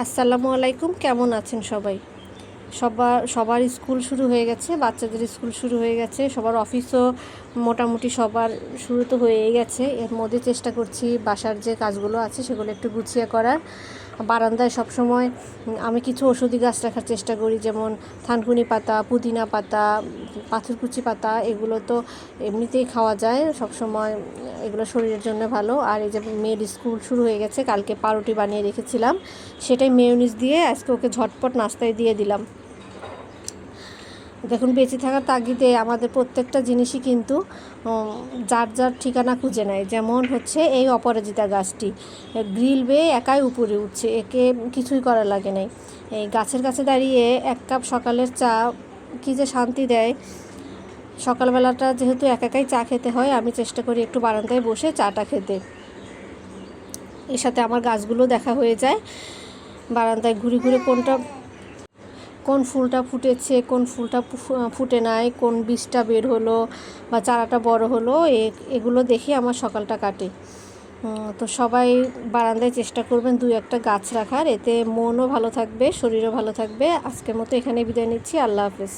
আসসালামু আলাইকুম, কেমন আছেন সবাই? সবার স্কুল শুরু হয়ে গেছে, বাচ্চাদের স্কুল শুরু হয়ে গেছে, সবার অফিসও মোটামুটি সবার শুরু তো হয়েই গেছে। এর মধ্যে চেষ্টা করছি বাসার যে কাজগুলো আছে সেগুলো একটু গুছিয়ে করার। বারান্দায় সবসময় আমি কিছু ওষুধি গাছ রাখার চেষ্টা করি, যেমন থানকুনি পাতা, পুদিনা পাতা, পাথরকুচি পাতা। এগুলো তো এমনিতেই খাওয়া যায়, সবসময় এগুলো শরীরের জন্য ভালো। আর এই যে মেয়ের স্কুল শুরু হয়ে গেছে, কালকে পাউরুটি বানিয়ে রেখেছিলাম, সেটাই মেয়োনিজ দিয়ে আজকে ওকে ঝটপট নাস্তায় দিয়ে দিলাম। দেখুন, বেঁচে থাকার তাগিদে আমাদের প্রত্যেকটা জিনিসই কিন্তু যার যার ঠিকানা খুঁজে নেয়। যেমন হচ্ছে এই অপরাজিতা গাছটি গ্রিল বেয়ে একাই উপরে উঠছে, একে কিছুই করা লাগে নাই। এই গাছের কাছে দাঁড়িয়ে এক কাপ সকালের চা কী যে শান্তি দেয়। সকালবেলাটা যেহেতু একাই চা খেতে হয়, আমি চেষ্টা করি একটু বারান্দায় বসে চাটা খেতে। এর সাথে আমার গাছগুলো দেখা হয়ে যায়। বারান্দায় ঘুরে ঘুরে কোন ফুলটা ফুটেছে, কোন ফুলটা ফুটে নাই, কোন বীজটা বের হলো বা চারাটা বড় হলো, এগুলো দেখে আমার সকালটা কাটে। তো সবাই বারান্দায় চেষ্টা করবেন 2-1টা গাছ রাখার, এতে মনও ভালো থাকবে, শরীরও ভালো থাকবে। আজকের মতো এখানে বিদায় নিচ্ছি। আল্লাহ হাফেজ।